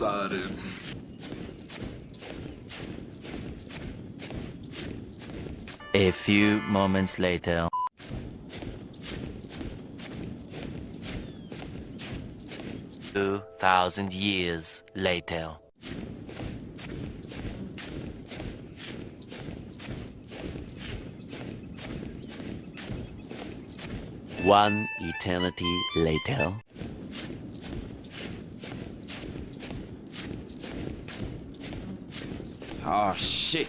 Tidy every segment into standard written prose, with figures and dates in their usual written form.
Excited. A few moments later. 2,000 years later. One eternity later. Oh shit,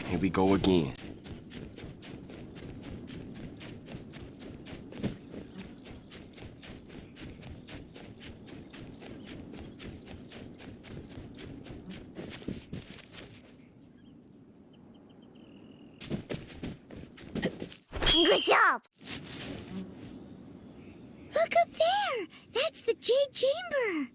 here we go again. Good job! Look up there! That's the Jade Chamber!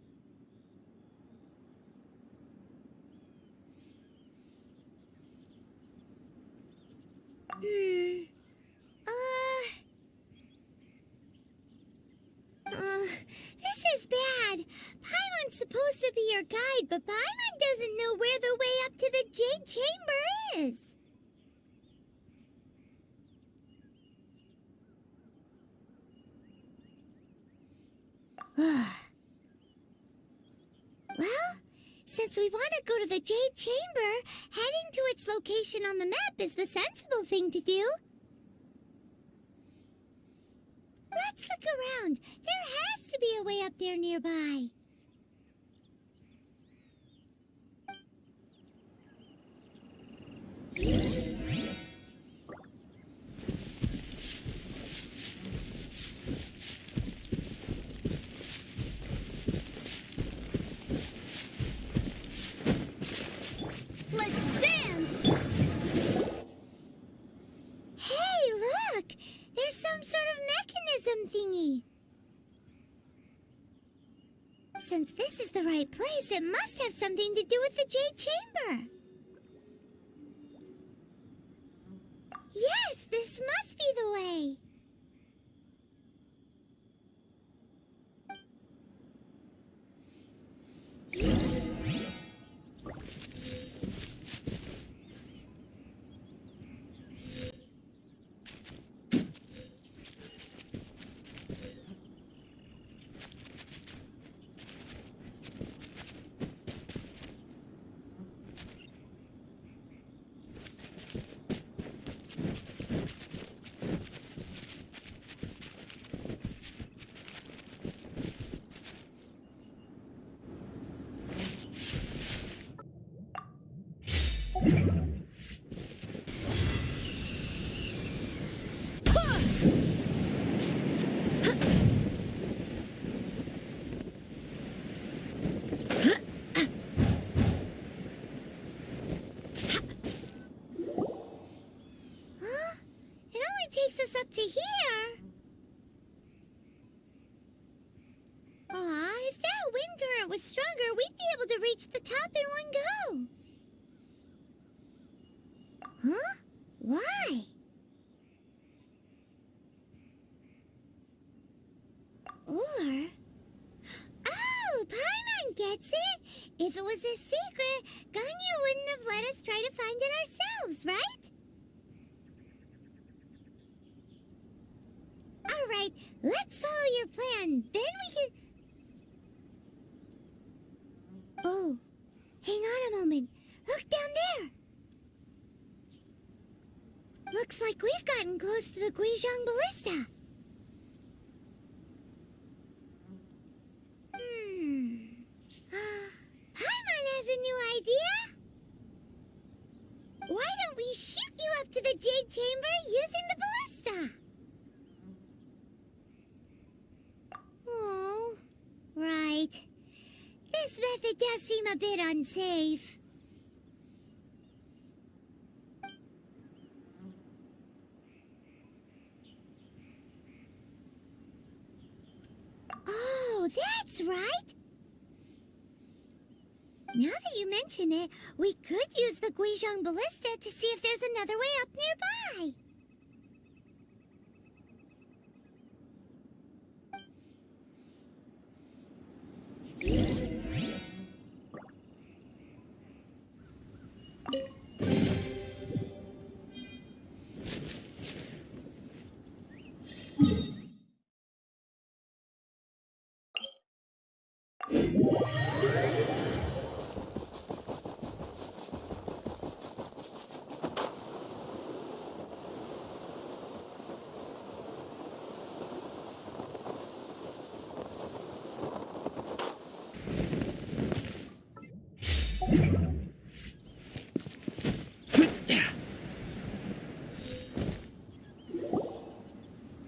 This is bad. Paimon's supposed to be your guide, but Paimon doesn't know where the way up to the Jade Chamber is. Well, since we want to go to the Jade Chamber, heading to its location on the map is the sensible thing to do. Let's look around. There has to be a way up there nearby. Let's dance! Hey, look! There's some sort of mechanism thingy. Since this is the right place, it must have something to do with the Jade Chamber. Yes, this must be the way. Takes us up to here. Aw, if that wind current was stronger, we'd be able to reach the top in one go. Or... Oh, Paimon gets it! If it was a secret, Ganyu wouldn't have let us try to find it ourselves, right? Alright, let's follow your plan. Then we can... Oh, hang on a moment. Look down there! Looks like we've gotten close to the Guizhong Ballista. Paimon has a new idea. Why don't we shoot you up to the Jade Chamber using the ballista? Oh, right. This method does seem a bit unsafe. Oh, that's right. Now that you mention it, we could use the Guizhong Ballista to see if there's another way up nearby.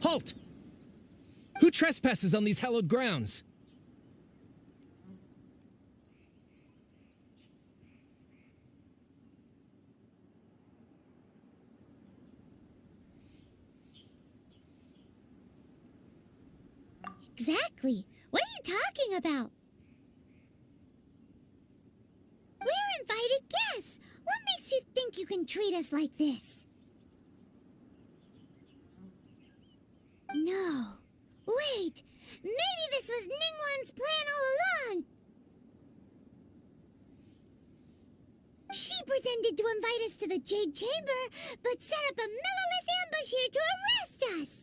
Halt! Who trespasses on these hallowed grounds? Exactly. What are you talking about? We're invited guests. What makes you think you can treat us like this? No. Wait. Maybe this was Ningguang's plan all along. She pretended to invite us to the Jade Chamber, but set up a Millilith ambush here to arrest us.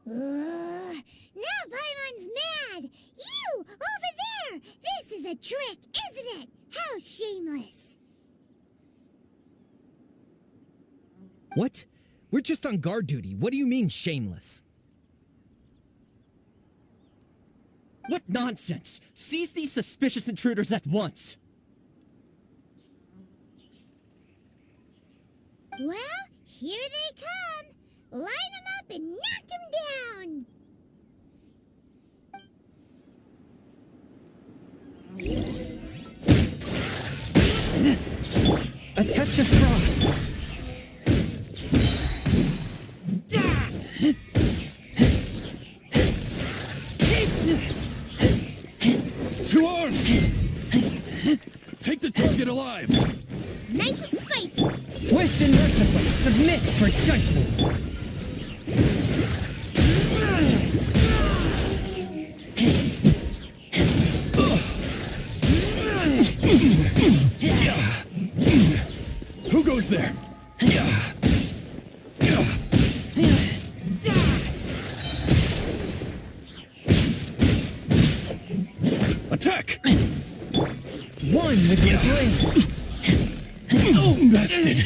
Now Paimon's mad! You! Over there! This is a trick, isn't it? How shameless! What? We're just on guard duty. What do you mean, shameless? What nonsense! Seize these suspicious intruders at once! Well, here they come! Line them up and knock them down! A touch of frost! To arms! Take the target alive! Nice and spicy! Swift and merciful, submit for judgment! Who goes there? Attack! One with your blade! Oh, bested!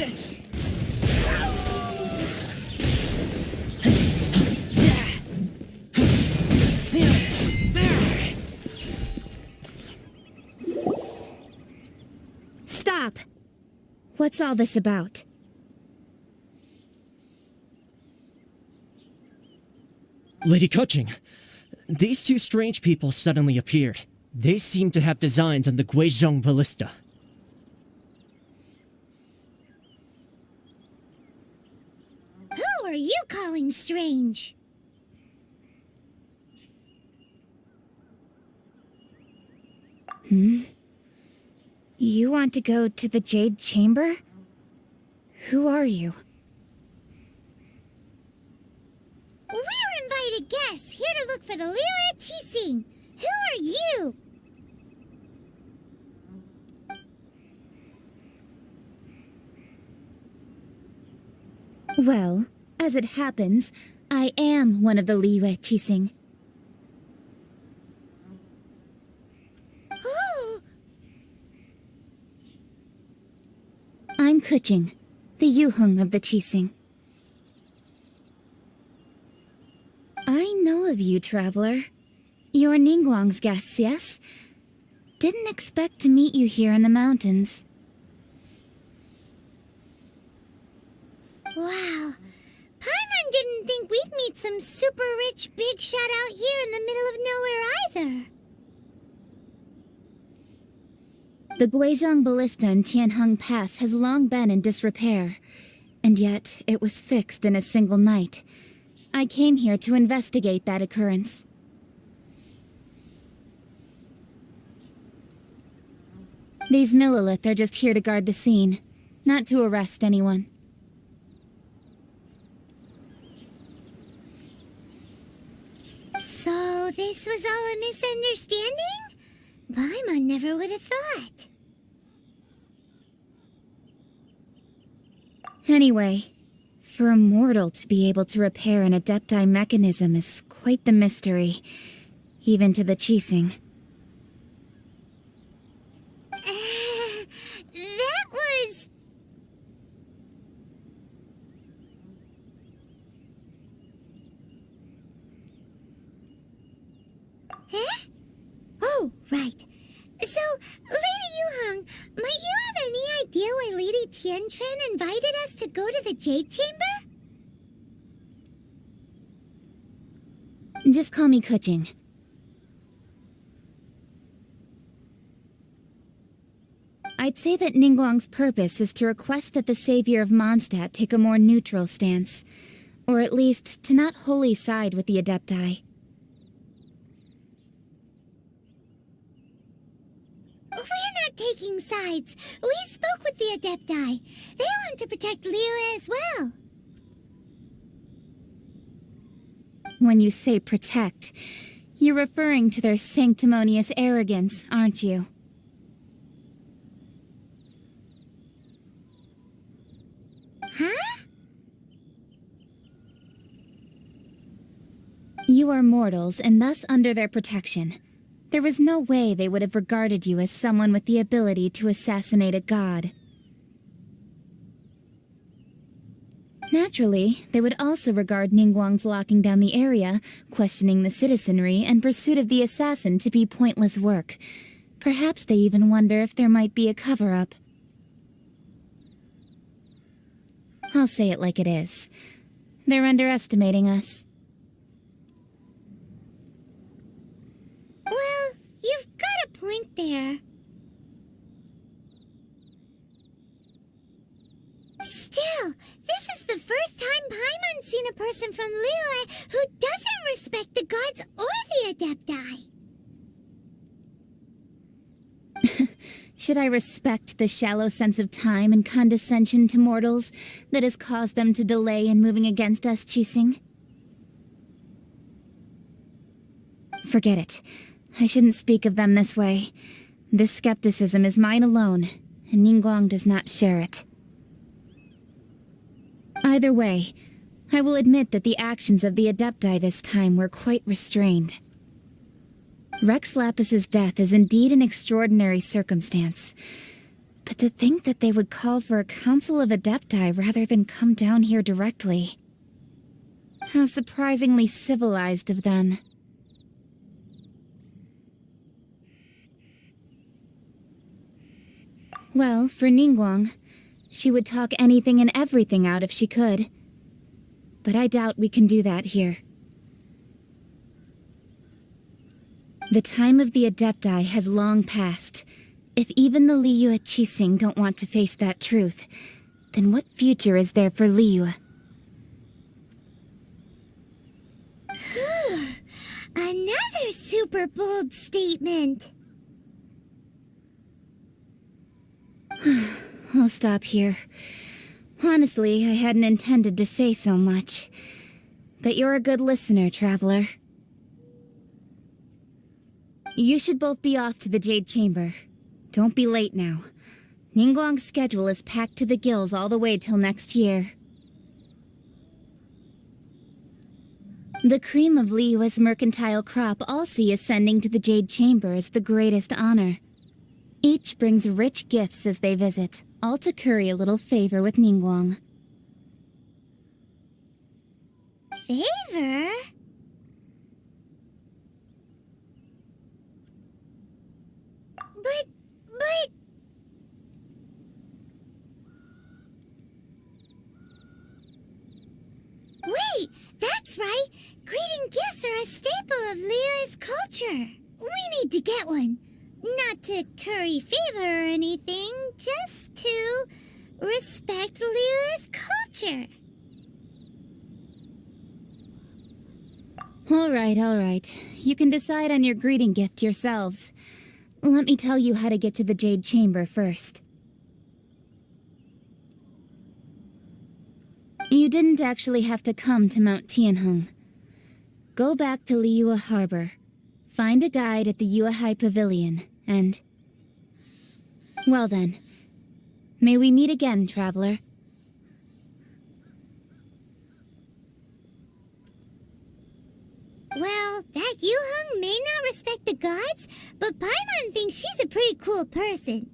Stop! What's all this about? Lady Coaching, these two strange people suddenly appeared. They seem to have designs on the Guizhong Ballista. Who are you calling strange? You want to go to the Jade Chamber? Who are you? We're invited guests here to look for the Liyue Qixing. Who are you? Well, as it happens, I am one of the Liyue Qixing. Oh, I'm Kuching, the Yuheng of the Qixing. I know of you, traveler. You're Ningguang's guests, yes? Didn't expect to meet you here in the mountains. wow. Paimon didn't think we'd meet some super rich big shot out here in the middle of nowhere either. The Guizhong Ballista in Tianheng Pass has long been in disrepair, and yet it was fixed in a single night. I came here to investigate that occurrence. These Millilith are just here to guard the scene, not to arrest anyone. So this was all a misunderstanding? Paimon never would have thought. Anyway, for a mortal to be able to repair an Adepti mechanism is quite the mystery, even to the Qixing. That was... Huh? Oh, right. So, Lady Yuheng, might you have any idea why Lady Tianquan invited us to go to the Jade Chamber? Just call me Kuching. I'd say that Ningguang's purpose is to request that the savior of Mondstadt take a more neutral stance, or at least to not wholly side with the Adepti. We're not taking sides. We spoke with the Adepti. They want to protect Liyue as well. When you say protect, you're referring to their sanctimonious arrogance, aren't you? Huh? You are mortals and thus under their protection. There was no way they would have regarded you as someone with the ability to assassinate a god. Naturally, they would also regard Ningguang's locking down the area, questioning the citizenry, and pursuit of the assassin to be pointless work. Perhaps they even wonder if there might be a cover-up. I'll say it like it is. They're underestimating us. Well, you've got a point there. Still, this is the first time Paimon's seen a person from Liyue who doesn't respect the gods or the Adepti. Should I respect the shallow sense of time and condescension to mortals that has caused them to delay in moving against us, Qixing? Forget it. I shouldn't speak of them this way. This skepticism is mine alone, and Ningguang does not share it. Either way, I will admit that the actions of the Adepti this time were quite restrained. Rex Lapis's death is indeed an extraordinary circumstance. But to think that they would call for a council of Adepti rather than come down here directly. How surprisingly civilized of them. Well, for Ningguang, she would talk anything and everything out if she could. But I doubt we can do that here. The time of the Adepti has long passed. If even the Liyue Qixing don't want to face that truth, then what future is there for Liyue? Whew. Another super bold statement. I'll stop here. Honestly, I hadn't intended to say so much. But you're a good listener, traveler. You should both be off to the Jade Chamber. Don't be late now. Ningguang's schedule is packed to the gills all the way till next year. The cream of Liyue's mercantile crop all see ascending to the Jade Chamber as the greatest honor. Each brings rich gifts as they visit, all to curry a little favor with Ningguang. Favor? But... Wait, that's right! Greeting gifts are a staple of Liyue's culture. We need to get one. Not to curry favor or anything, just to respect Liyue's culture. All right. You can decide on your greeting gift yourselves. Let me tell you how to get to the Jade Chamber first. You didn't actually have to come to Mount Tianheng. Go back to Liyue Harbor. Find a guide at the Yuehai Pavilion, and... Well then. May we meet again, traveler. Well, that Yuheng may not respect the gods, but Paimon thinks she's a pretty cool person.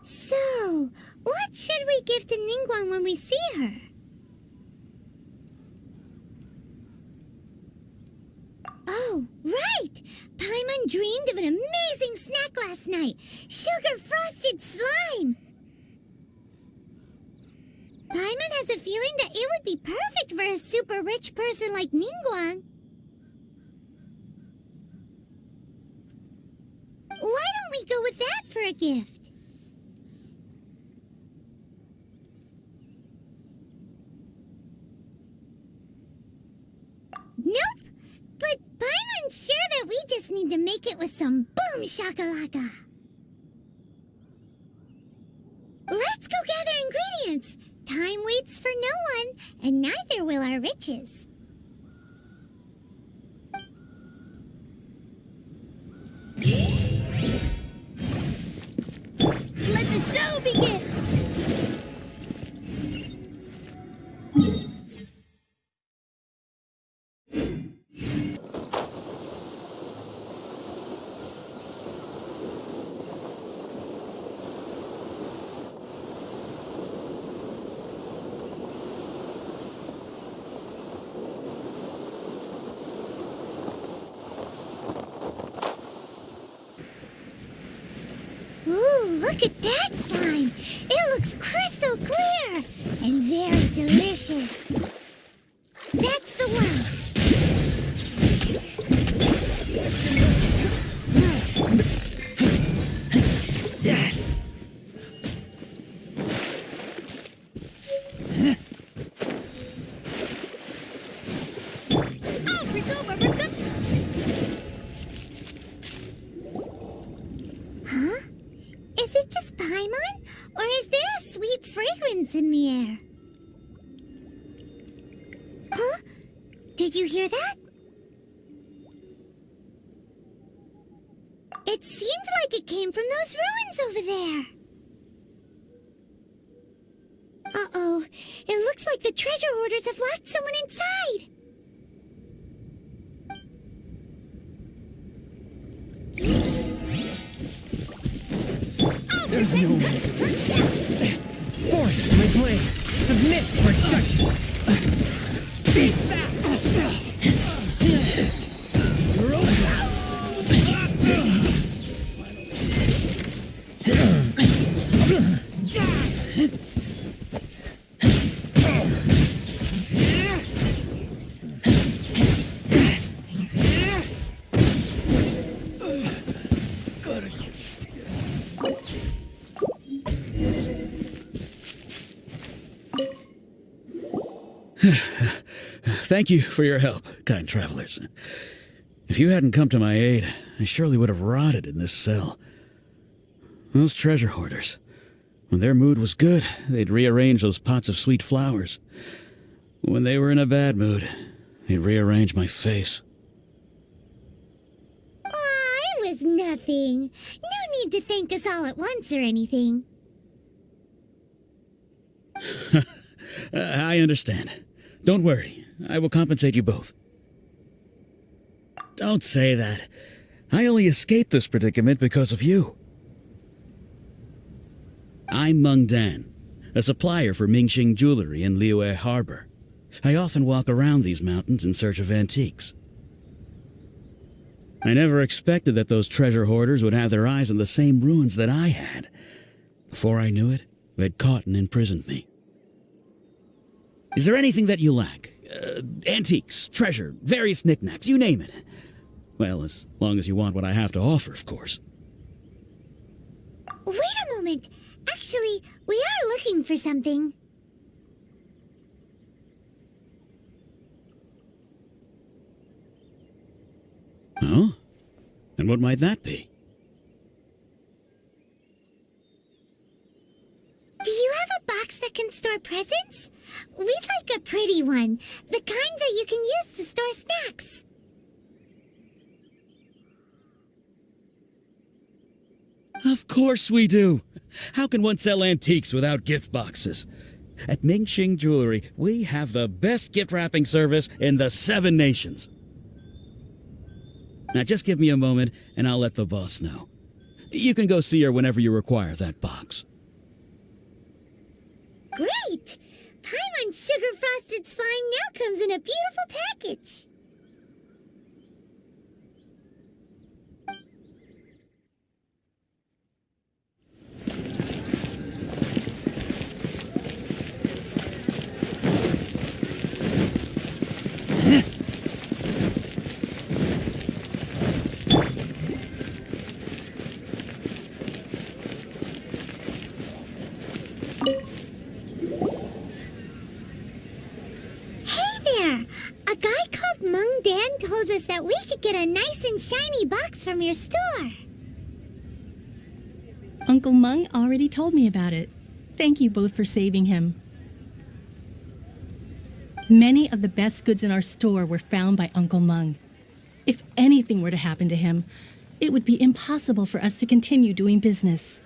So, what should we give to Ningguang when we see her? Oh, right! Paimon dreamed of an amazing snack last night! Sugar-frosted slime! Paimon has a feeling that it would be perfect for a super rich person like Ningguang. Why don't we go with that for a gift? Nope! But Paimon's sure that we just need to make it with some boom shakalaka. Let's go gather ingredients. Time waits for no one, and neither will our riches. Let the show begin! Ooh, look at that slime! It looks crystal clear and very delicious. That's the one. Oh, Rigoba! Huh? Is it just Paimon? Or is there a sweet fragrance in the air? Huh? Did you hear that? It seemed like it came from those ruins over there. Uh-oh. It looks like the treasure hoarders have locked someone inside. There's no way. Force my blade. Submit for judgment. Be fast. You're over. Thank you for your help, kind travelers. If you hadn't come to my aid, I surely would have rotted in this cell. Those treasure hoarders, when their mood was good, they'd rearrange those pots of sweet flowers. When they were in a bad mood, they'd rearrange my face. Aw, it was nothing. No need to thank us all at once or anything. I understand. Don't worry. I will compensate you both. Don't say that. I only escaped this predicament because of you. I'm Meng Dan, a supplier for Mingxing Jewelry in Liyue Harbor. I often walk around these mountains in search of antiques. I never expected that those treasure hoarders would have their eyes on the same ruins that I had. Before I knew it, they'd caught and imprisoned me. Is there anything that you lack? Antiques, treasure, various knickknacks, you name it. Well, as long as you want what I have to offer, of course. Wait a moment. Actually, we are looking for something. Oh? And what might that be? Do you have a box that can store presents? We'd like a pretty one. The kind that you can use to store snacks. Of course we do. How can one sell antiques without gift boxes? At Mingxing Jewelry, we have the best gift wrapping service in the 7 nations. Now just give me a moment and I'll let the boss know. You can go see her whenever you require that box. Great! Paimon Sugar Frosted Slime now comes in a beautiful package. A guy called Meng Dan told us that we could get a nice and shiny box from your store. Uncle Meng already told me about it. Thank you both for saving him. Many of the best goods in our store were found by Uncle Meng. If anything were to happen to him, it would be impossible for us to continue doing business.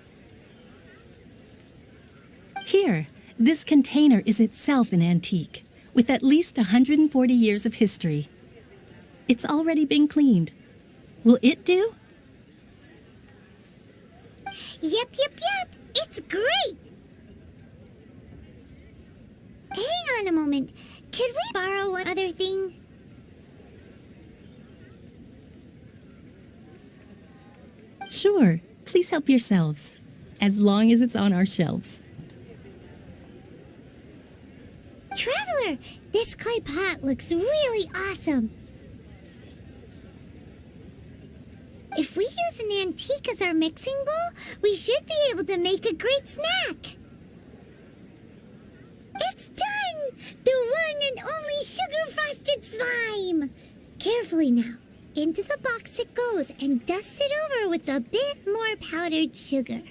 Here, this container is itself an antique, with at least 140 years of history. It's already been cleaned. Will it do? Yep. It's great. Hang on a moment. Could we borrow one other thing? Sure. Please help yourselves. As long as it's on our shelves. Traveler, this clay pot looks really awesome. If we use an antique as our mixing bowl, we should be able to make a great snack. It's done! The one and only sugar-frosted slime! Carefully now. Into the box it goes and dust it over with a bit more powdered sugar.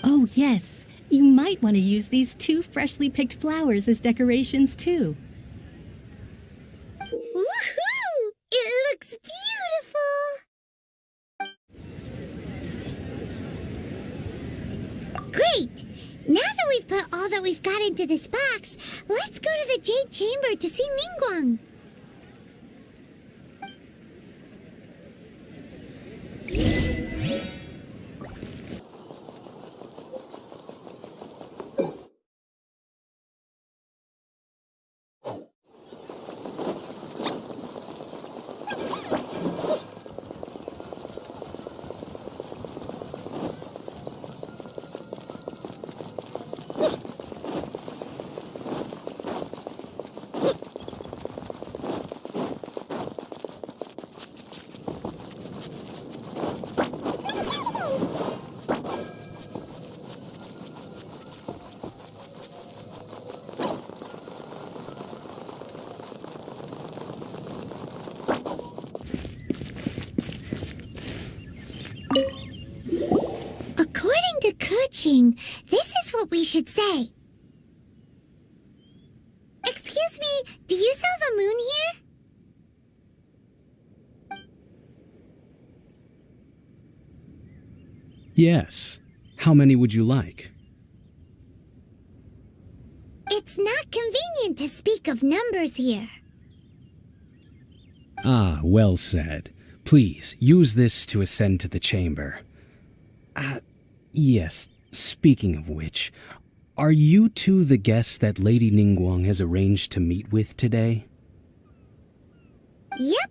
Oh, yes. You might want to use these 2 freshly picked flowers as decorations, too. Woohoo! It looks beautiful! Great! Now that we've put all that we've got into this box, let's go to the Jade Chamber to see Ningguang. approaching. This is what we should say. Excuse me, do you sell the moon here? Yes. How many would you like? It's not convenient to speak of numbers here. Ah, well said. Please, use this to ascend to the chamber. Yes, speaking of which, are you two the guests that Lady Ningguang has arranged to meet with today? Yep.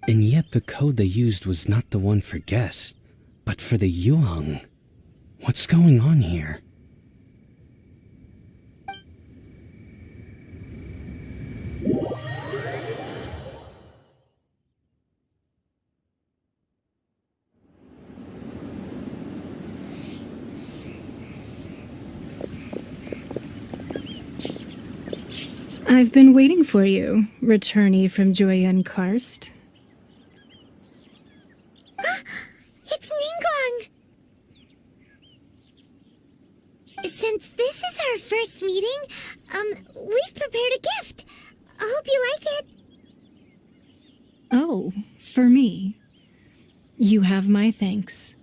And yet the code they used was not the one for guests, but for the Yuheng. What's going on here? I've been waiting for you, returnee from Joyen Karst. It's Ningguang! Since this is our first meeting, we've prepared a gift. I hope you like it. Oh, for me. You have my thanks.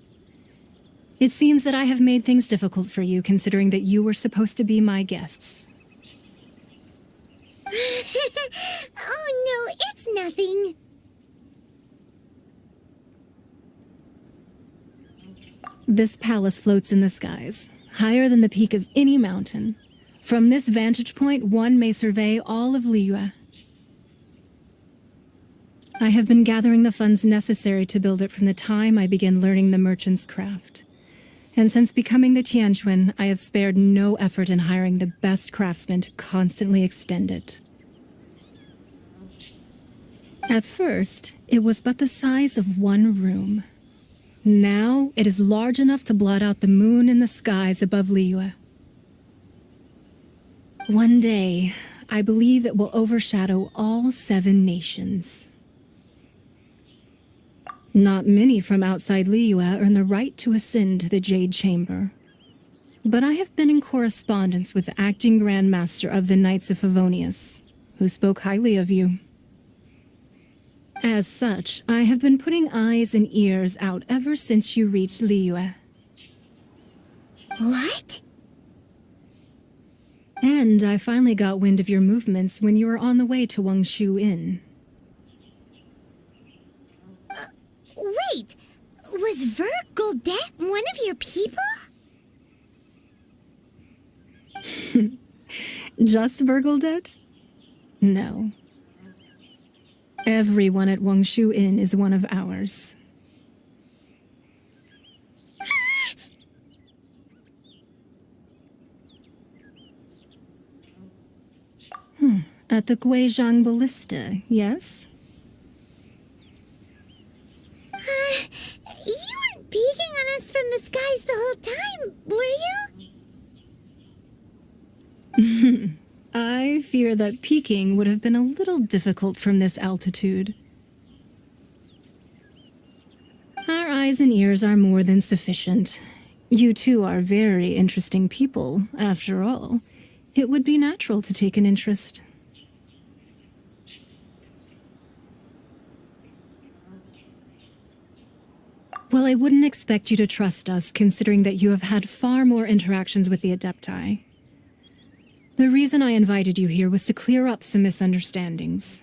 It seems that I have made things difficult for you, considering that you were supposed to be my guests. Oh no, it's nothing. This palace floats in the skies, higher than the peak of any mountain. From this vantage point, one may survey all of Liyue. I have been gathering the funds necessary to build it from the time I began learning the merchant's craft. And since becoming the Tianquan, I have spared no effort in hiring the best craftsmen to constantly extend it. At first, it was but the size of one room. Now, it is large enough to blot out the moon in the skies above Liyue. One day, I believe it will overshadow all 7 nations. Not many from outside Liyue earn the right to ascend to the Jade Chamber. But I have been in correspondence with the acting Grand Master of the Knights of Favonius, who spoke highly of you. As such, I have been putting eyes and ears out ever since you reached Liyue. What? And I finally got wind of your movements when you were on the way to Wangshu Inn. Wait, was Ver Goldet one of your people? Just Ver Goldet? No. Everyone at Wangshu Inn is one of ours. At the Guizhang Ballista, yes? You weren't peeking on us from the skies the whole time, were you? I fear that peeking would have been a little difficult from this altitude. Our eyes and ears are more than sufficient. You two are very interesting people, after all. It would be natural to take an interest. Well, I wouldn't expect you to trust us, considering that you have had far more interactions with the Adepti. The reason I invited you here was to clear up some misunderstandings.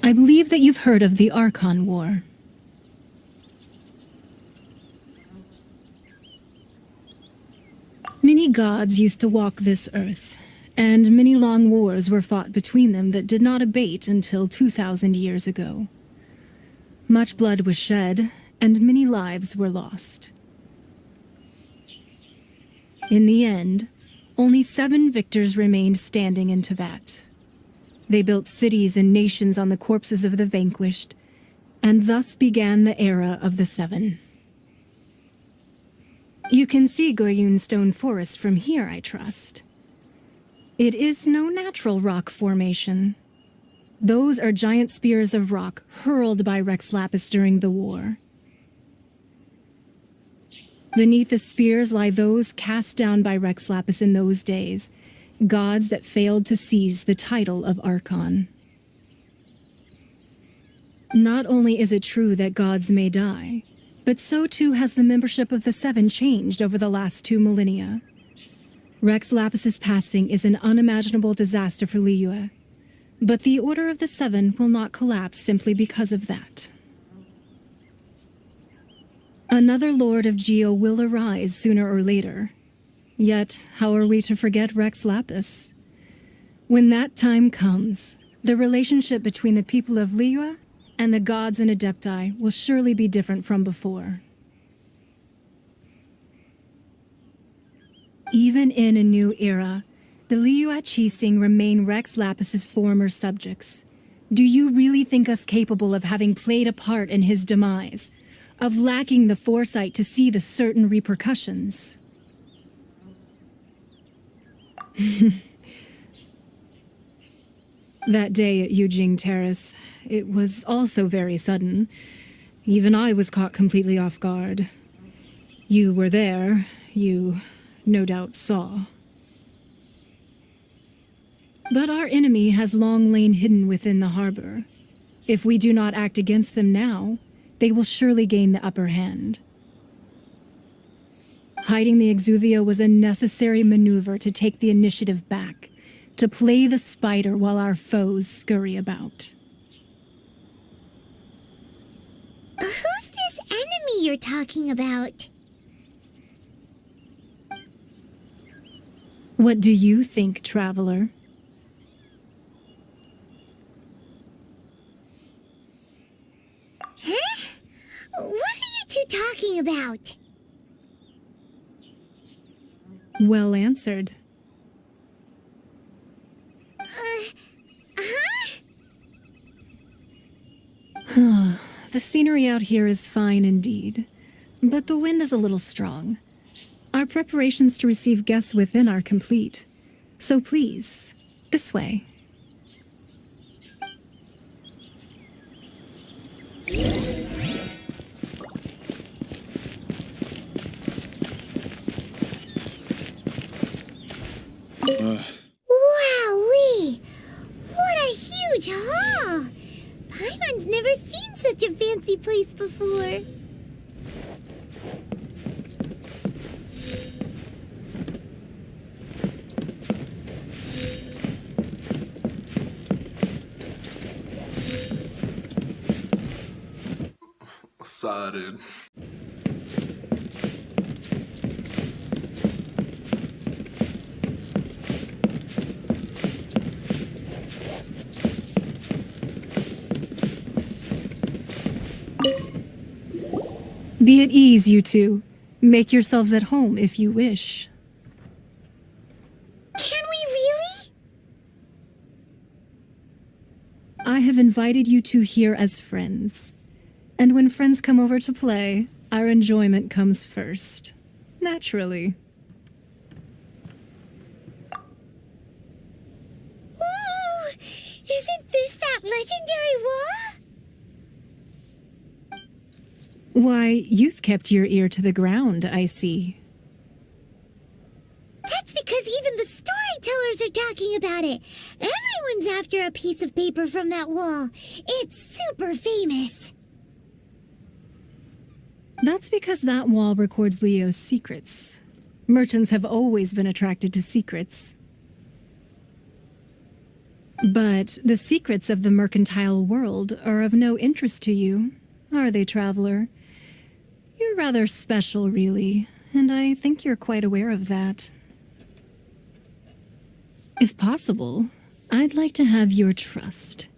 I believe that you've heard of the Archon War. Many gods used to walk this earth, and many long wars were fought between them that did not abate until 2,000 years ago. Much blood was shed, and many lives were lost. In the end, only 7 victors remained standing in Teyvat. They built cities and nations on the corpses of the vanquished, And thus began the era of the Seven. You can see Goyun Stone Forest from here, I trust. It is no natural rock formation. Those are giant spears of rock hurled by Rex Lapis during the war. Beneath the spears lie those cast down by Rex Lapis in those days, gods that failed to seize the title of Archon. Not only is it true that gods may die, but so too has the membership of the Seven changed over the last 2 millennia. Rex Lapis's passing is an unimaginable disaster for Liyue, but the Order of the Seven will not collapse simply because of that. Another Lord of Geo will arise sooner or later. Yet, how are we to forget Rex Lapis? When that time comes, the relationship between the people of Liyue and the gods and Adepti will surely be different from before. Even in a new era, the Liyue Qixing remain Rex Lapis's former subjects. Do you really think us capable of having played a part in his demise? Of lacking the foresight to see the certain repercussions? That day at Yujing Terrace, it was also very sudden. Even I was caught completely off guard. You were there. You, no doubt, saw. But our enemy has long lain hidden within the harbor. If we do not act against them now, they will surely gain the upper hand. Hiding the Exuvia was a necessary maneuver to take the initiative back, to play the spider while our foes scurry about. Who's this enemy you're talking about? What do you think, traveler? Huh? What are you two talking about? Well answered. The scenery out here is fine indeed, but the wind is a little strong. Our preparations to receive guests within are complete, so please, this way. Wowee! What a huge hall! Paimon's never seen such a fancy place before. Excited. Be at ease, you two. Make yourselves at home if you wish. Can we really? I have invited you two here as friends. And when friends come over to play, our enjoyment comes first. Naturally. Ooh! Isn't this that legendary wall? Why, you've kept your ear to the ground, I see. That's because even the storytellers are talking about it. Everyone's after a piece of paper from that wall. It's super famous. That's because that wall records Leo's secrets. Merchants have always been attracted to secrets. But the secrets of the mercantile world are of no interest to you, are they, traveler? You're rather special, really, and I think you're quite aware of that. If possible, I'd like to have your trust.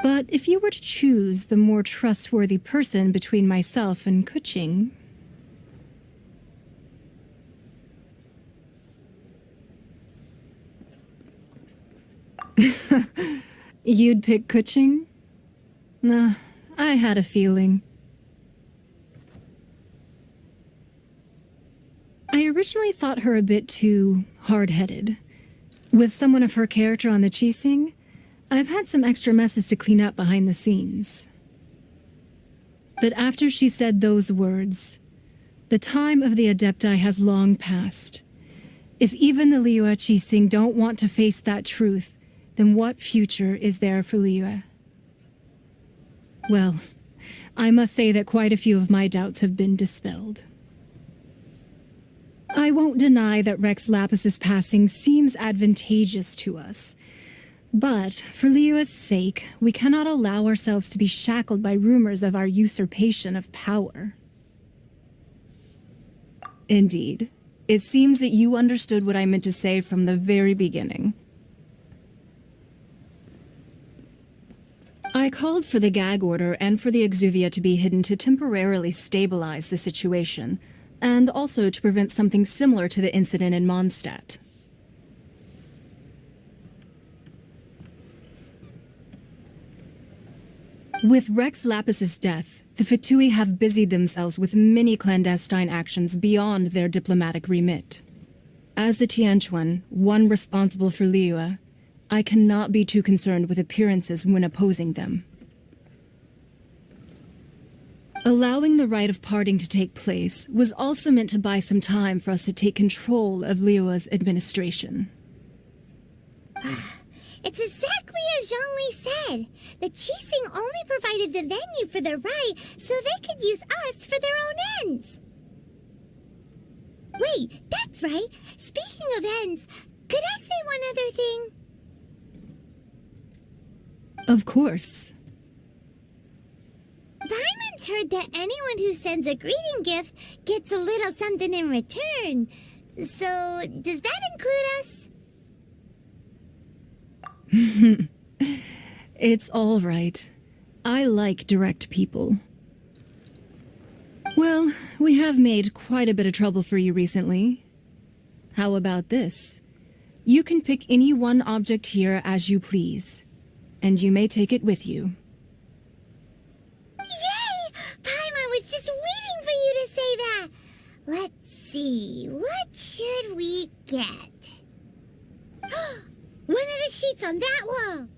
But if you were to choose the more trustworthy person between myself and Kuching... You'd pick Kuching? Nah, I had a feeling. I originally thought her a bit too hard-headed. With someone of her character on the Qixing, I've had some extra messes to clean up behind the scenes. But after she said those words, the time of the Adepti has long passed. If even the Liyue Qixing don't want to face that truth, then what future is there for Liyue? Well, I must say that quite a few of my doubts have been dispelled. I won't deny that Rex Lapis's passing seems advantageous to us. But, for Liyue's sake, we cannot allow ourselves to be shackled by rumors of our usurpation of power. Indeed. It seems that you understood what I meant to say from the very beginning. I called for the gag order and for the Exuvia to be hidden to temporarily stabilize the situation, and also to prevent something similar to the incident in Mondstadt. With Rex Lapis's death, the Fatui have busied themselves with many clandestine actions beyond their diplomatic remit. As the Tianquan, one responsible for Liyue, I cannot be too concerned with appearances when opposing them. Allowing the rite of parting to take place was also meant to buy some time for us to take control of Liyue's administration. It's exactly as Zhongli said. The Qixing only provided the venue for their rite so they could use us for their own ends. Wait, that's right. Speaking of ends, could I say one other thing? Of course. Paimon's heard that anyone who sends a greeting gift gets a little something in return. So, does that include us? It's all right. I like direct people. Well, we have made quite a bit of trouble for you recently. How about this? You can pick any one object here as you please, and you may take it with you. Yay! Paimon was just waiting for you to say that. Let's see, what should we get? One of the sheets on that wall.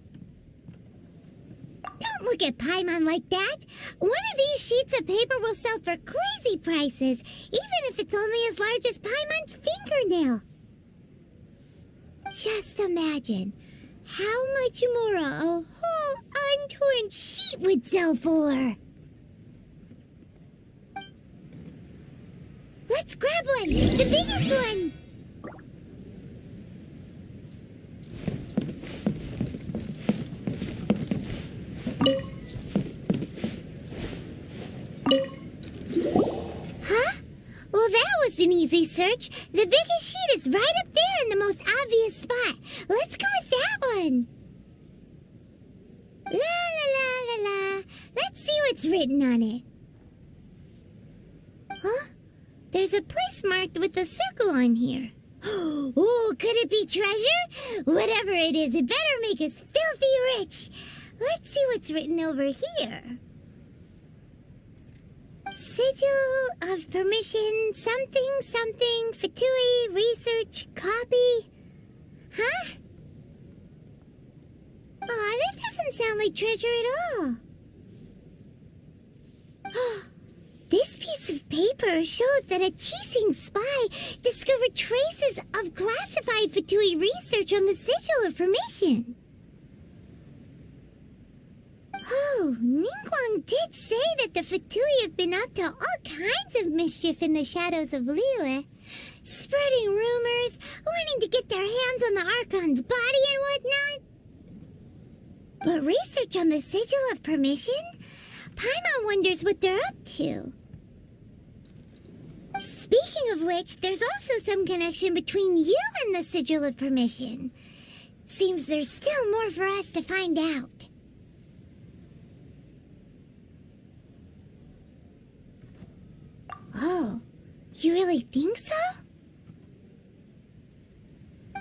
Don't look at Paimon like that. One of these sheets of paper will sell for crazy prices, even if it's only as large as Paimon's fingernail. Just imagine how much more a whole untorn sheet would sell for. Let's grab one, the biggest one. Huh? Well, that was an easy search. The biggest sheet is right up there in the most obvious spot. Let's go with that one. La la la la la. Let's see what's written on it. Huh? There's a place marked with a circle on here. Oh, could it be treasure? Whatever it is, it better make us filthy rich. Let's see what's written over here. Sigil of permission, something, something, Fatui, research, copy. Huh? Aw, that doesn't sound like treasure at all. This piece of paper shows that a Qixing spy discovered traces of classified Fatui research on the Sigil of Permission. Oh, Ningguang did say that the Fatui have been up to all kinds of mischief in the shadows of Liyue, spreading rumors, wanting to get their hands on the Archon's body and whatnot. But research on the Sigil of Permission? Paimon wonders what they're up to. Speaking of which, there's also some connection between you and the Sigil of Permission. Seems there's still more for us to find out. Oh, you really think so?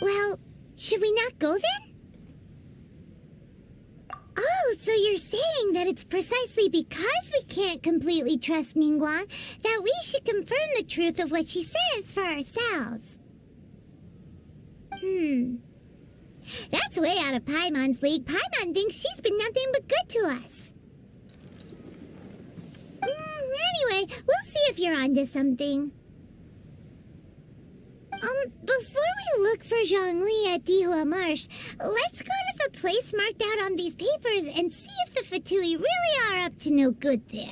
Well, should we not go then? that it's precisely because we can't completely trust Ningguang that we should confirm the truth of what she says for ourselves. That's way out of Paimon's league. Paimon thinks she's been nothing but good to us. Anyway, we'll see if you're onto something. Before we look for Zhongli at Dihua Marsh, let's go to the place marked out on these papers and see if the Fatui really are up to no good there.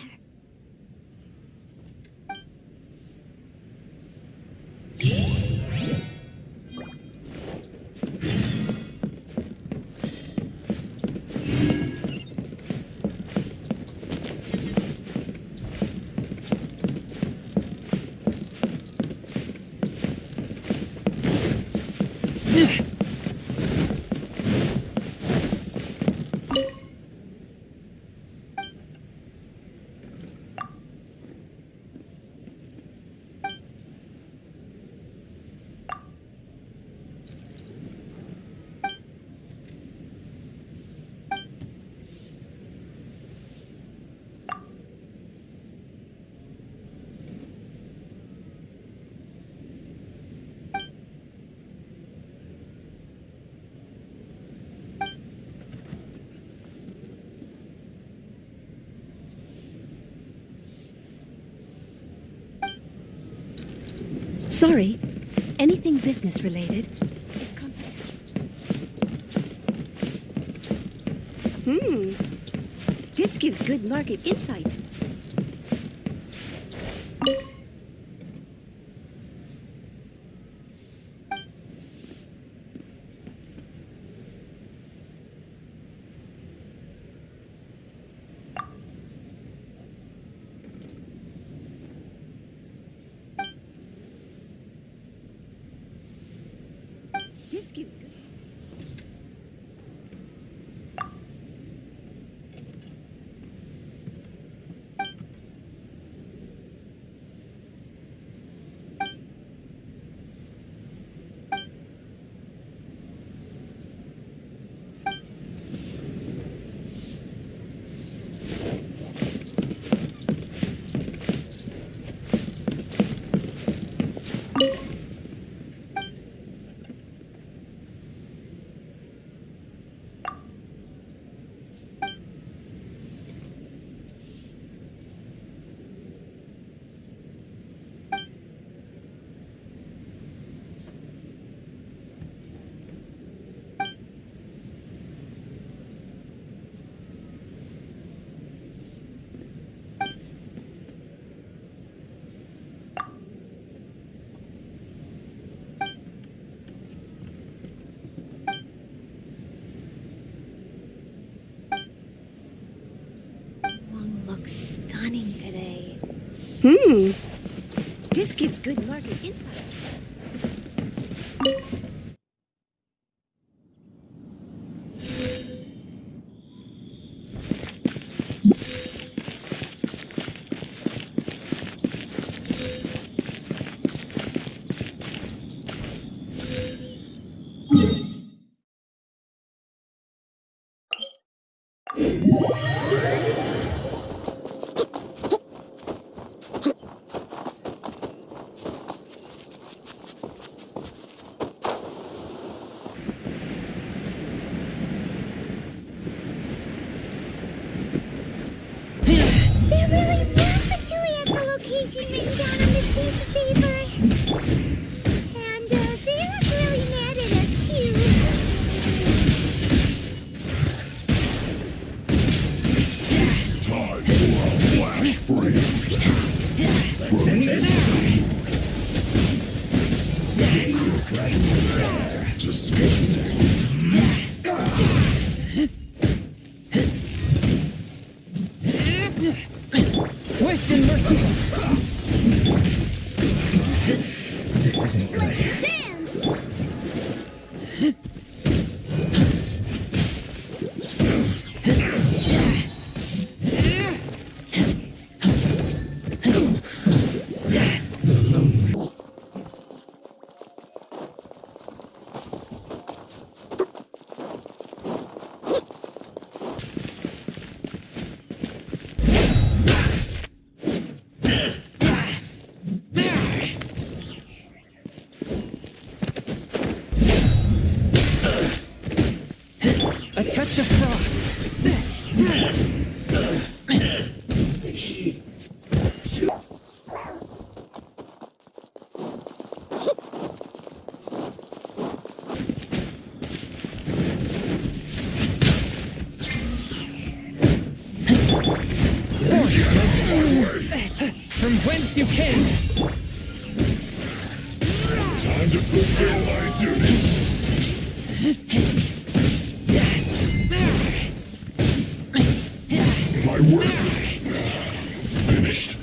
Sorry, anything business related is confidential. This gives good market insight. This gives good. Looks stunning today. This gives good market insight. Written down on this piece of paper. And they look really mad at us, too. Time for a flash freeze. Let's end this. Disgusting. Twist and mercy. This isn't good. Gotcha Frost! From whence you came! Time to fulfill my duty. My work finished.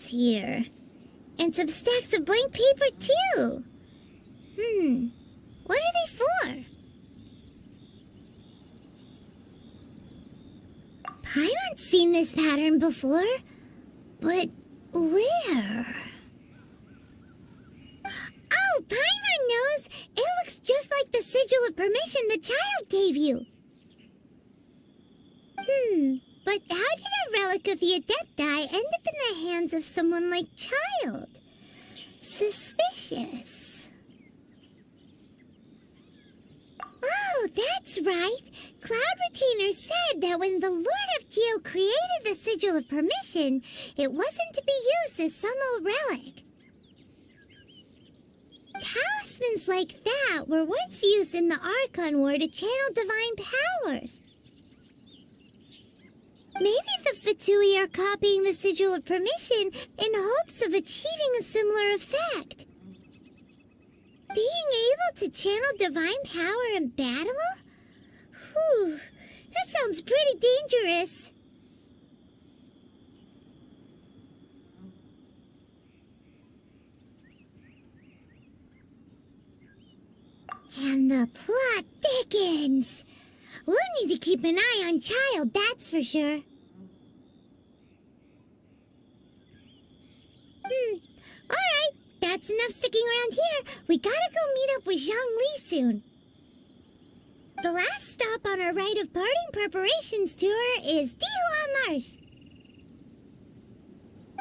Here. And some stacks of blank paper, too. What are they for? Paimon's seen this pattern before. But where? Oh, Paimon knows! It looks just like the sigil of permission the child gave you. But how did a relic of the Adepti end up in the hands of someone like Child? Suspicious. Oh, that's right. Cloud Retainer said that when the Lord of Geo created the Sigil of Permission, it wasn't to be used as some old relic. Talismans like that were once used in the Archon War to channel divine powers. Maybe the Fatui are copying the Sigil of Permission in hopes of achieving a similar effect. Being able to channel divine power in battle? Whew, that sounds pretty dangerous. And the plot thickens. We'll need to keep an eye on Child, that's for sure. Alright, that's enough sticking around here. We gotta go meet up with Zhongli soon. The last stop on our rite of parting preparations tour is Dihua Marsh.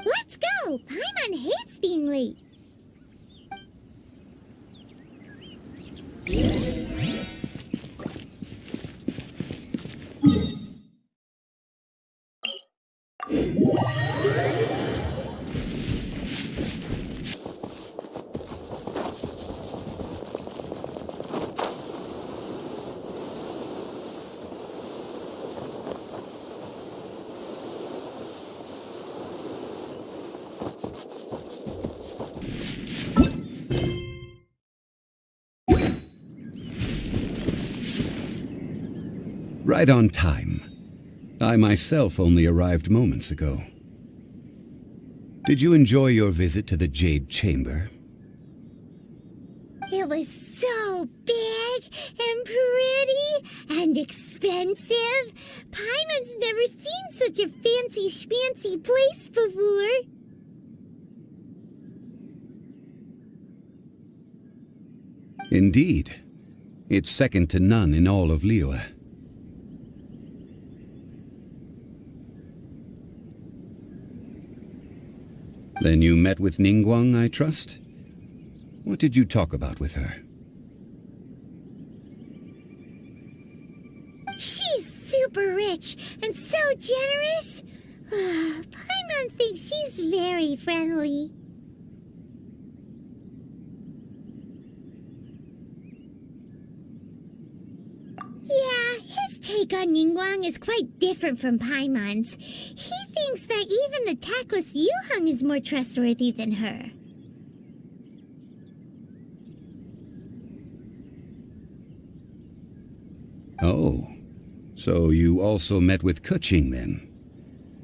Let's go! Paimon hates being late. Right on time. I myself only arrived moments ago. Did you enjoy your visit to the Jade Chamber? It was so big and pretty and expensive. Paimon's never seen such a fancy schmancy place before. Indeed. It's second to none in all of Liyue. Then you met with Ningguang, I trust? What did you talk about with her? She's super rich and so generous. Paimon thinks she's very friendly. Yeah, his take on Ningguang is quite different from Paimon's. He thinks that even the tactless Yuheng is more trustworthy than her. Oh, so you also met with Keqing then?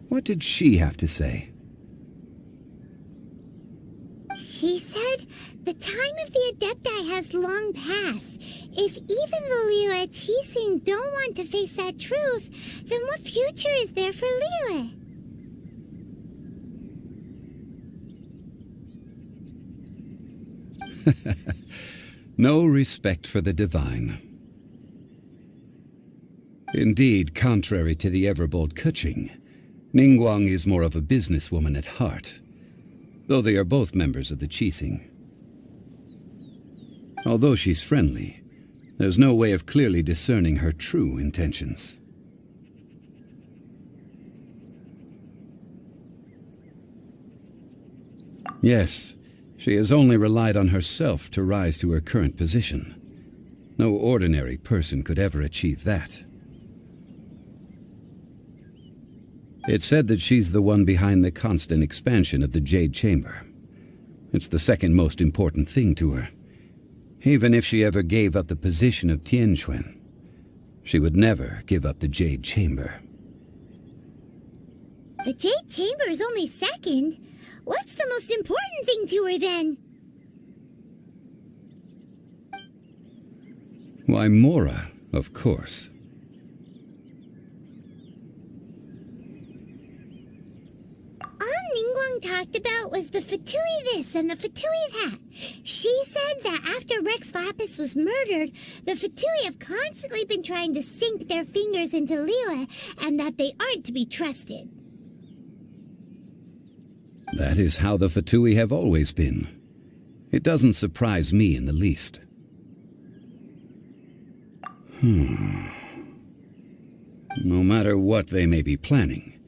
What did she have to say? She said the time of the Adepti has long passed. If even the Liyue Qixing don't want to face that truth, then what future is there for Liyue? No respect for the divine. Indeed, contrary to the ever-bold Keqing, Ningguang is more of a businesswoman at heart, though they are both members of the Qixing. Although she's friendly, there's no way of clearly discerning her true intentions. Yes, she has only relied on herself to rise to her current position. No ordinary person could ever achieve that. It's said that she's the one behind the constant expansion of the Jade Chamber. It's the second most important thing to her. Even if she ever gave up the position of Tianquan, she would never give up the Jade Chamber. The Jade Chamber is only second. What's the most important thing to her, then? Why, Mora, of course. All Ningguang talked about was the Fatui this and the Fatui that. She said that after Rex Lapis was murdered, the Fatui have constantly been trying to sink their fingers into Liyue, and that they aren't to be trusted. That is how the Fatui have always been. It doesn't surprise me in the least. No matter what they may be planning,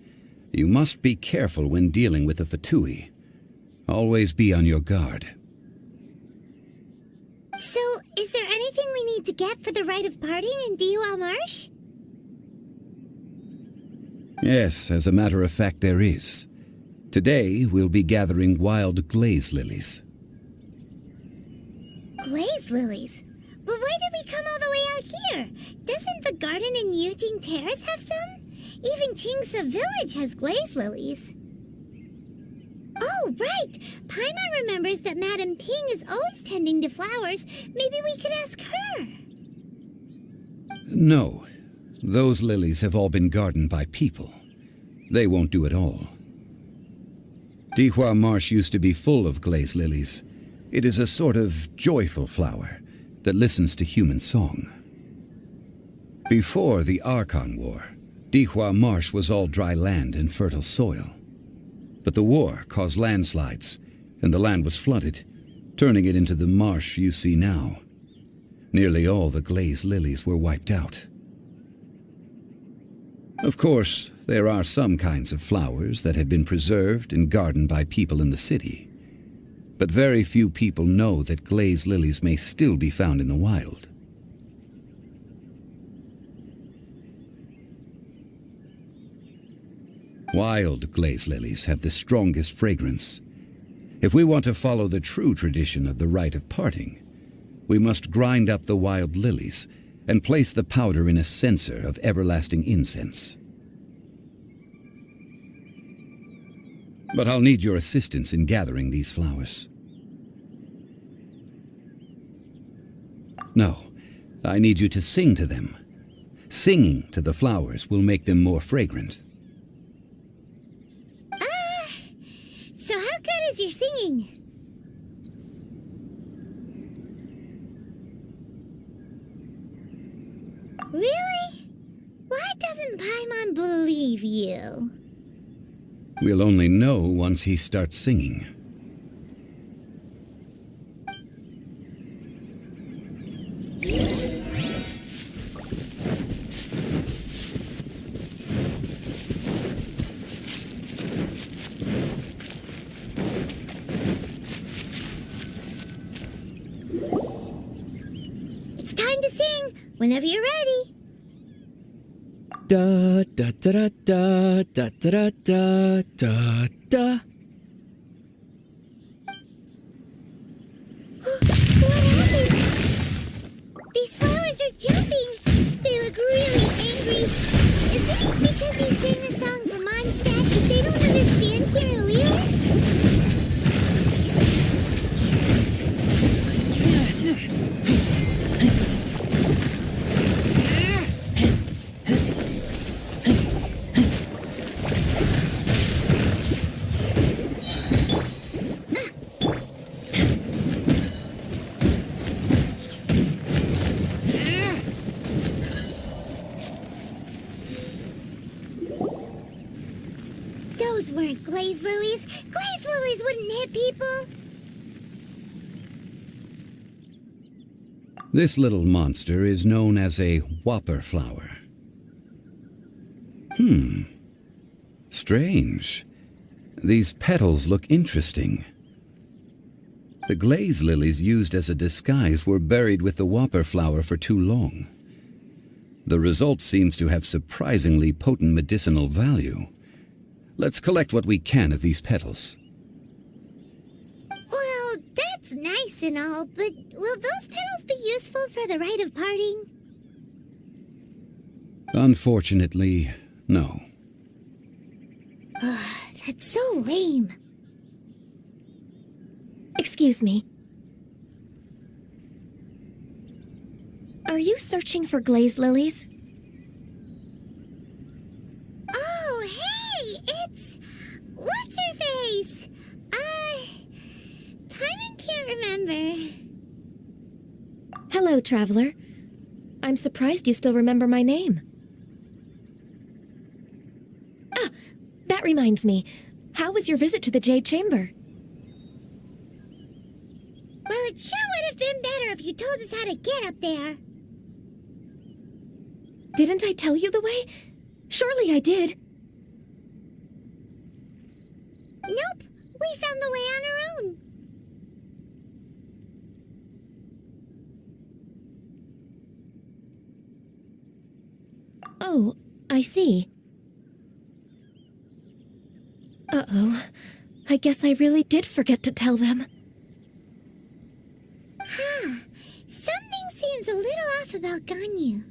you must be careful when dealing with the Fatui. Always be on your guard. So, is there anything we need to get for the rite of parting in Dihua Marsh? Yes, as a matter of fact, there is. Today, we'll be gathering wild glaze lilies. Glaze lilies? But why did we come all the way out here? Doesn't the garden in Yujing Terrace have some? Even Qingse Village has glaze lilies. Oh, right! Paimon remembers that Madame Ping is always tending to flowers. Maybe we could ask her. No. Those lilies have all been gardened by people. They won't do it all. Dihua Marsh used to be full of glaze lilies. It is a sort of joyful flower that listens to human song. Before the Archon War, Dihua Marsh was all dry land and fertile soil. But the war caused landslides, and the land was flooded, turning it into the marsh you see now. Nearly all the glaze lilies were wiped out. Of course, there are some kinds of flowers that have been preserved and gardened by people in the city. But very few people know that glaze lilies may still be found in the wild. Wild glaze lilies have the strongest fragrance. If we want to follow the true tradition of the rite of parting, we must grind up the wild lilies and place the powder in a censer of everlasting incense. But I'll need your assistance in gathering these flowers. No, I need you to sing to them. Singing to the flowers will make them more fragrant. So how good is your singing? Really? Why doesn't Paimon believe you? We'll only know once he starts singing. It's time to sing, whenever you're ready. Da da da da da da da da da. What happened? These flowers are jumping. They look really angry. Is it because he sang a song for Mondstadt that they don't understand here in Liyue? glaze lilies. Glaze lilies wouldn't hit people. This little monster is known as a whopper flower. Strange. These petals look interesting. The glaze lilies used as a disguise were buried with the whopper flower for too long. The result seems to have surprisingly potent medicinal value. Let's collect what we can of these petals. Well, that's nice and all, but will those petals be useful for the rite of parting? Unfortunately, no. That's so lame. Excuse me. Are you searching for glaze lilies? Oh, hey! It's... What's-her-face? Paimon can't remember. Hello, traveler. I'm surprised you still remember my name. Ah! That reminds me. How was your visit to the Jade Chamber? Well, it sure would have been better if you told us how to get up there. Didn't I tell you the way? Surely I did. Nope, we found the way on our own. Oh, I see. Uh-oh. I guess I really did forget to tell them. Huh. Something seems a little off about Ganyu.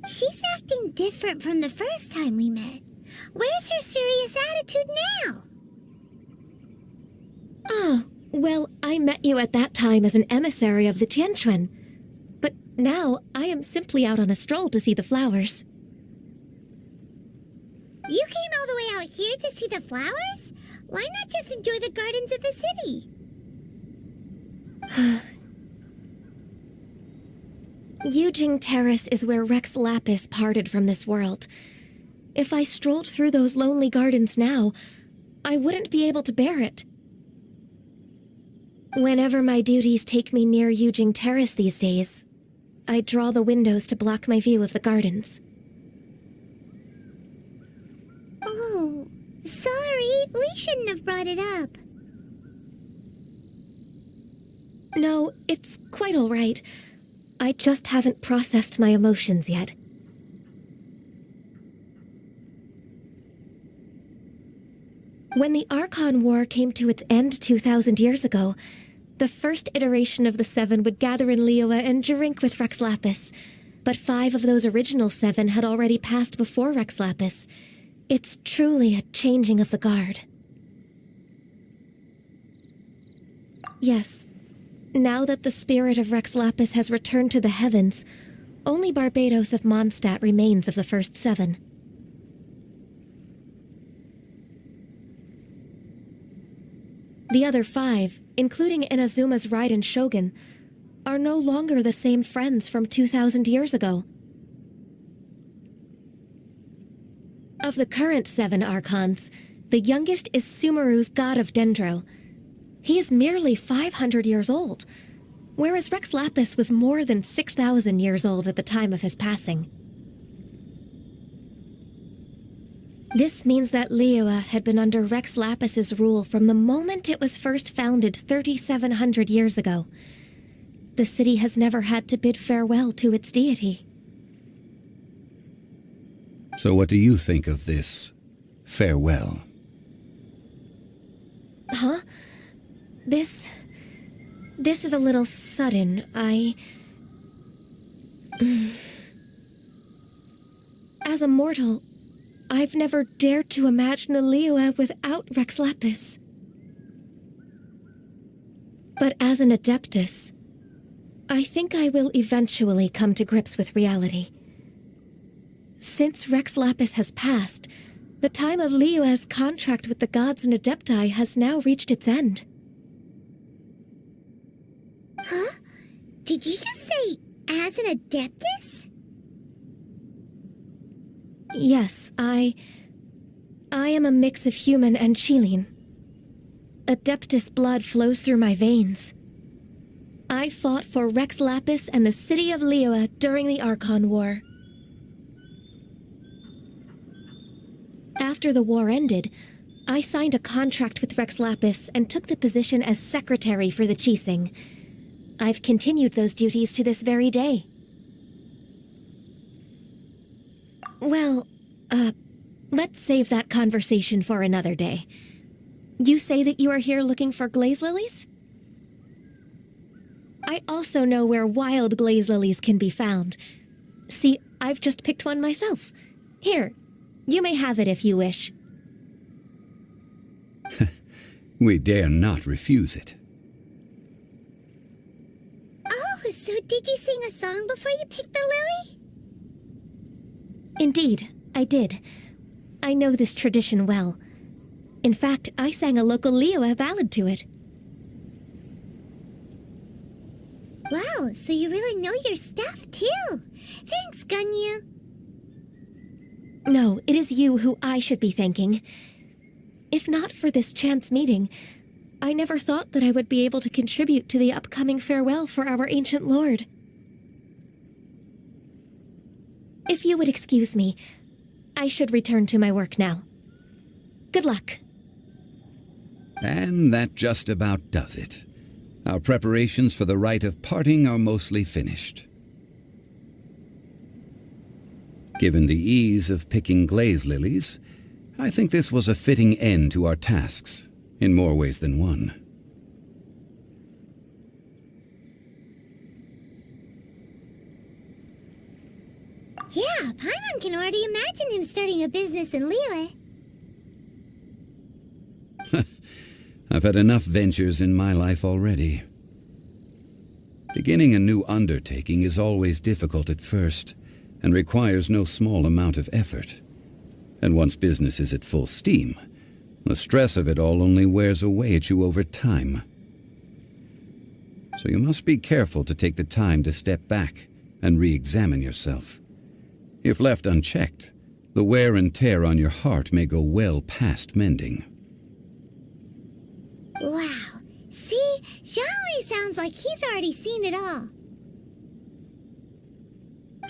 She's acting different from the first time we met. Where's her serious attitude now? Oh, well, I met you at that time as an emissary of the Tianquan. But now I am simply out on a stroll to see the flowers. You came all the way out here to see the flowers? Why not just enjoy the gardens of the city? Yujing Terrace is where Rex Lapis parted from this world. If I strolled through those lonely gardens now, I wouldn't be able to bear it. Whenever my duties take me near Yujing Terrace these days, I draw the windows to block my view of the gardens. Oh, sorry. We shouldn't have brought it up. No, it's quite all right. I just haven't processed my emotions yet. When the Archon War came to its end 2,000 years ago, the first iteration of the Seven would gather in Liyue and drink with Rex Lapis. But 5 of those original 7 had already passed before Rex Lapis. It's truly a changing of the guard. Yes. Now that the spirit of Rex Lapis has returned to the heavens, only Barbados of Mondstadt remains of the first 7. The other 5, including Inazuma's Raiden Shogun, are no longer the same friends from 2,000 years ago. Of the current 7 Archons, the youngest is Sumeru's god of Dendro. He is merely 500 years old, whereas Rex Lapis was more than 6,000 years old at the time of his passing. This means that Liyue had been under Rex Lapis's rule from the moment it was first founded 3,700 years ago. The city has never had to bid farewell to its deity. So what do you think of this farewell? Huh? This is a little sudden. As a mortal, I've never dared to imagine a Liyue without Rex Lapis. But as an Adeptus, I think I will eventually come to grips with reality. Since Rex Lapis has passed, the time of Liyue's contract with the gods and Adepti has now reached its end. Huh? Did you just say, as an Adeptus? Yes, I I am a mix of human and Chilean. Adeptus blood flows through my veins. I fought for Rex Lapis and the city of Liyue during the Archon War. After the war ended, I signed a contract with Rex Lapis and took the position as secretary for the Qixing. I've continued those duties to this very day. Well, let's save that conversation for another day. You say that you are here looking for glaze lilies? I also know where wild glaze lilies can be found. See, I've just picked one myself. Here, you may have it if you wish. We dare not refuse it. Oh, so did you sing a song before you picked the lily? Indeed, I did. I know this tradition well. In fact, I sang a local Liyue ballad to it. Wow, so you really know your stuff, too. Thanks, Gunyu. No, it is you who I should be thanking. If not for this chance meeting, I never thought that I would be able to contribute to the upcoming farewell for our ancient lord. If you would excuse me, I should return to my work now. Good luck. And that just about does it. Our preparations for the rite of parting are mostly finished. Given the ease of picking glaze lilies, I think this was a fitting end to our tasks, in more ways than one. Yeah, Paimon can already imagine him starting a business in Liyue. I've had enough ventures in my life already. Beginning a new undertaking is always difficult at first, and requires no small amount of effort. And once business is at full steam, the stress of it all only wears away at you over time. So you must be careful to take the time to step back and re-examine yourself. If left unchecked, the wear and tear on your heart may go well past mending. Wow. See? Zhongli sounds like he's already seen it all.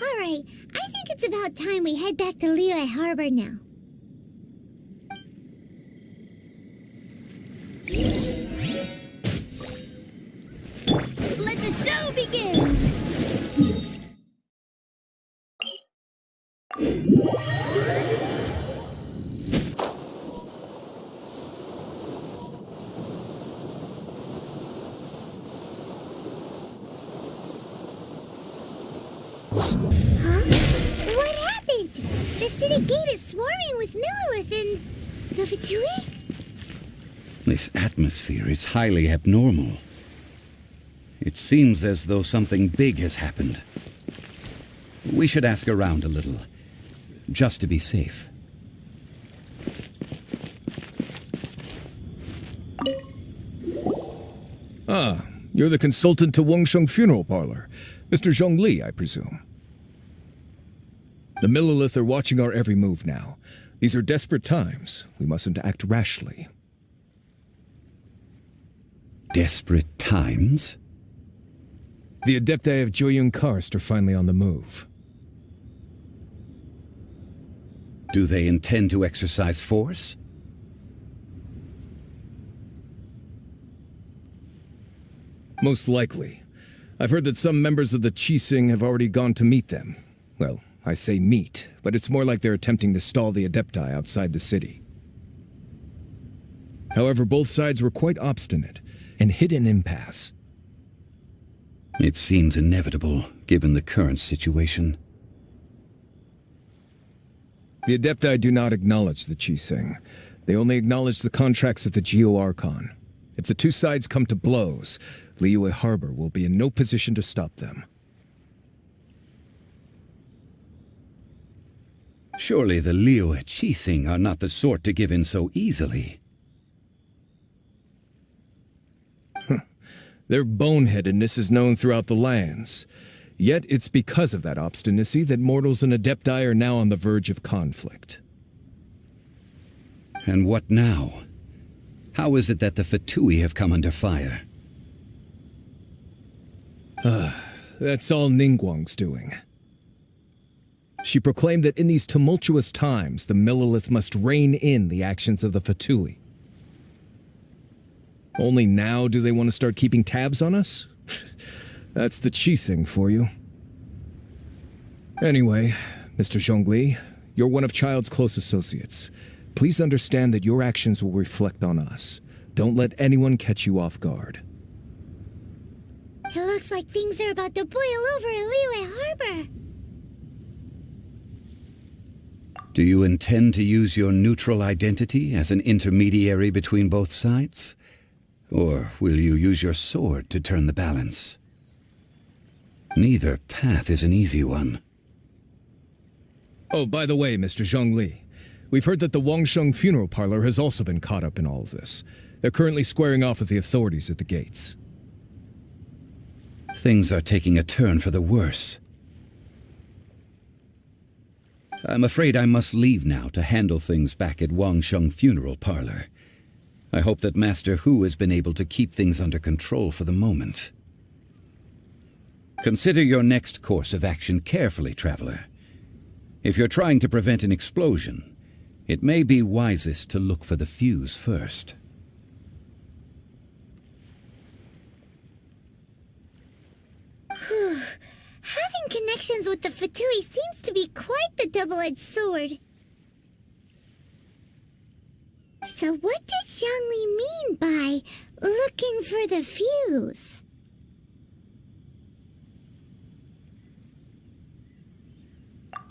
Alright, I think it's about time we head back to Liyue Harbor now. Let the show begin! What happened? The city gate is swarming with Millilith and the Vitui? This atmosphere is highly abnormal. It seems as though something big has happened. We should ask around a little, just to be safe. Ah, you're the consultant to Wengsheng Funeral Parlor. Mr. Zhongli, I presume. The Millilith are watching our every move now. These are desperate times. We mustn't act rashly. Desperate times? The Adepti of Joyun Karst are finally on the move. Do they intend to exercise force? Most likely. I've heard that some members of the Qixing have already gone to meet them. Well, I say meet, but it's more like they're attempting to stall the Adepti outside the city. However, both sides were quite obstinate and hit an impasse. It seems inevitable, given the current situation. The Adepti do not acknowledge the Qixing. They only acknowledge the contracts of the Geo-Archon. If the two sides come to blows, Liyue Harbor will be in no position to stop them. Surely the Liyue Qixing are not the sort to give in so easily. Their boneheadedness is known throughout the lands. Yet it's because of that obstinacy that mortals and Adepti are now on the verge of conflict. And what now? How is it that the Fatui have come under fire? That's all Ningguang's doing. She proclaimed that in these tumultuous times, the Millelith must rein in the actions of the Fatui. Only now do they want to start keeping tabs on us? That's the Qixing for you. Anyway, Mr. Zhongli, you're one of Child's close associates. Please understand that your actions will reflect on us. Don't let anyone catch you off guard. It looks like things are about to boil over in Liyue Harbor. Do you intend to use your neutral identity as an intermediary between both sides? Or will you use your sword to turn the balance? Neither path is an easy one. Oh, by the way, Mr. Zhongli, we've heard that the Wangsheng funeral parlor has also been caught up in all of this. They're currently squaring off with the authorities at the gates. Things are taking a turn for the worse. I'm afraid I must leave now to handle things back at Wangsheng funeral parlor. I hope that Master Hu has been able to keep things under control for the moment. Consider your next course of action carefully, traveler. If you're trying to prevent an explosion, it may be wisest to look for the fuse first. Whew. Having connections with the Fatui seems to be quite the double-edged sword. So what does Zhongli mean by looking for the fuse?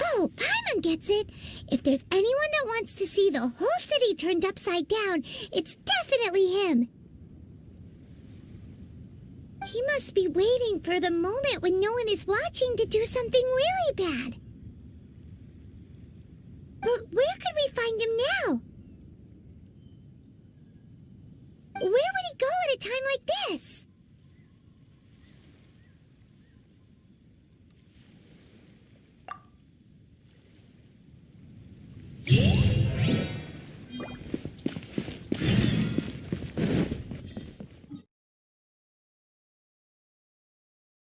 Oh, Paimon gets it. If there's anyone that wants to see the whole city turned upside down, it's definitely him. He must be waiting for the moment when no one is watching to do something really bad. But where could we find him now? Where would he go at a time like this?